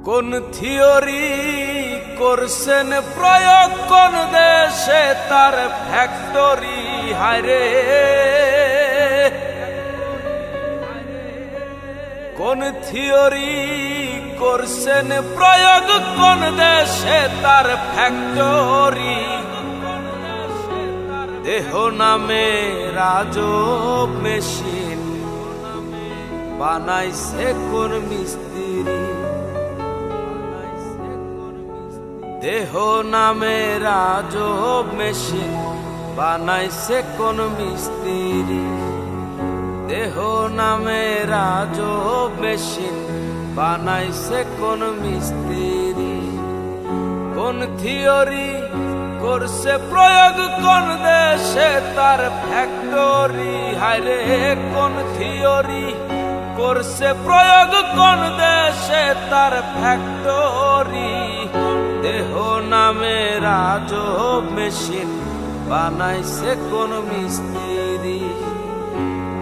কোন থিওরি করছেন প্রয়োগ কোন দেশে তার ফ্যাক্টরি হায়রে। কোন থিওরি করছেন প্রয়োগ কোন দেশে তার ফ্যাক্টরি। দেহ নামে রাজব মেশিন বানাইছে কোন মিস্ত্রি। দেহ নামে রাজব মেশিন বানাইছে কোন মিস্ত্রি। দেহ নামে রাজব মেশিন বানাইছে কোন মিস্ত্রি। কোন থিওরি করছে প্রয়োগ কোন দেশে তার ফ্যাক্টরি হায়রে। কোন থিওরি করছে প্রয়োগ কোন দেশে তার ফ্যাক্টরি। দেহ নামে রাজব মেশিন বানাইছে কোন মিস্ত্রি।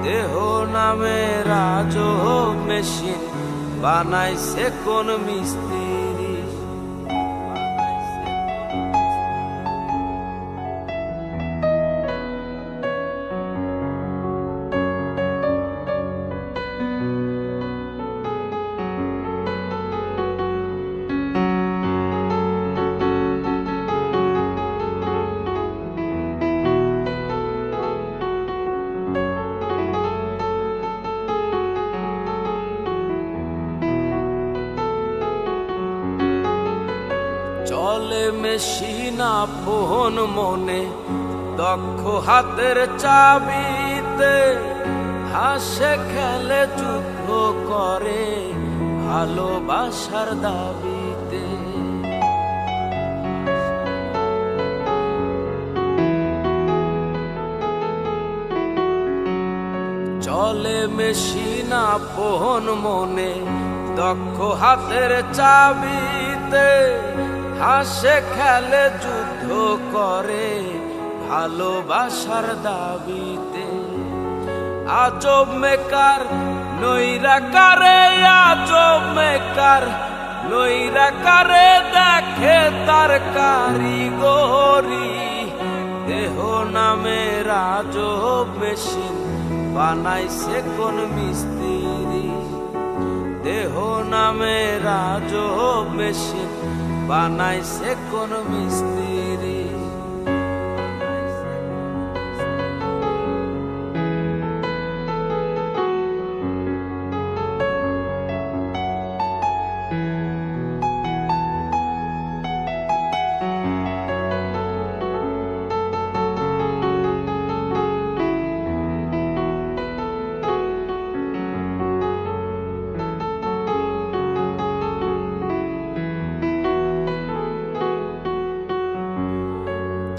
দেহ নামে রাজব মেশিন বানাইছে কোন মিস্ত্রি। চলে মেশিন আপন মনে দক্ষ হাতের চাবিতে। হাসে খেলে যুদ্ধ করে ভালোবাসার দাবিতে। চলে মেশিন আপন মনে দক্ষ হাতের চাবিতে। হাসে খেলে যুদ্ধ করে ভালোবাসার দাবিতে। আজব মেকার নইরা কারে, আজব মেকার নইরা কারে দেখে তার কারিগরি। দেহ নামে রাজব মেশিন বানাইছে কোন মিস্ত্রি। দেহ নামে রাজব মেশিন বানাইছে কোন মিস্ত্রি।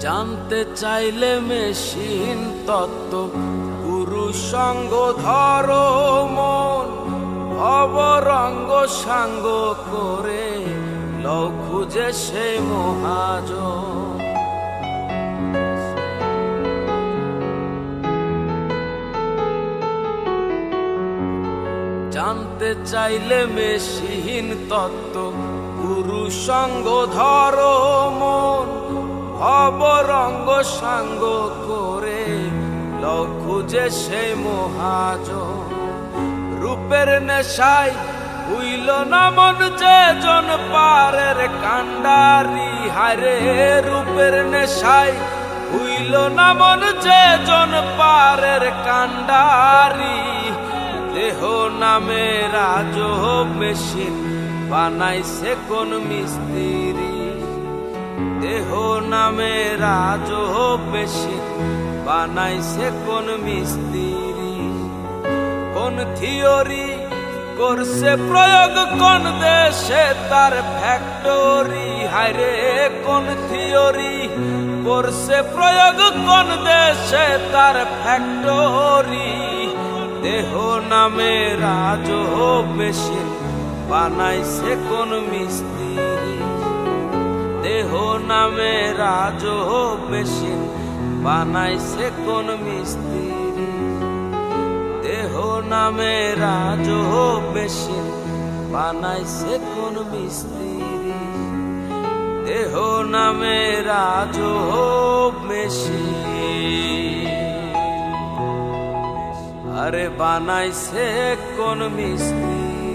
জানতে চাইলে মেশিন তত্ত্ব পুরুষ সঙ্গ ধরো মন। অবরঙ্গ সাঙ্গ করে লও খুঁজে সে মহাজন। জানতে চাইলে মেশিন তত্ত্ব পুরুষ সঙ্গ ধরো মন। অবরঙ্গ সাঙ্গ করে লও খুঁজে সে মহাজন। রূপের নেশায় হইল না মন যে জন পারের কান্ডারি হায়রে। রূপের নেশায় হইল না মন যে জন পারের কান্ডারি। দেহ নামে রাজব মেশিন বানাইছে কোন মিস্ত্রি। দেহ নামে রাজব মেশিন বানাইছে কোন মিস্ত্রি। কোন থিওরি করছে প্রয়োগ কোন দেশে তার ফ্যাক্টরি হায়রে। কোন থিওরি করছে প্রয়োগ কোন দেশে তার ফ্যাক্টরি। দেহ নামে রাজব মেশিন বানাইছে কোন মিস্ত্রি। দেহ নামে রাজব মেশিন বানাইছে কোন মিস্ত্রি। দেহ নামে রাজব মেশিন বানাইছে কোন মিস্ত্রি দেহ নামে রাজব মেশিন আরে বানাইছে কোন মিস্ত্রি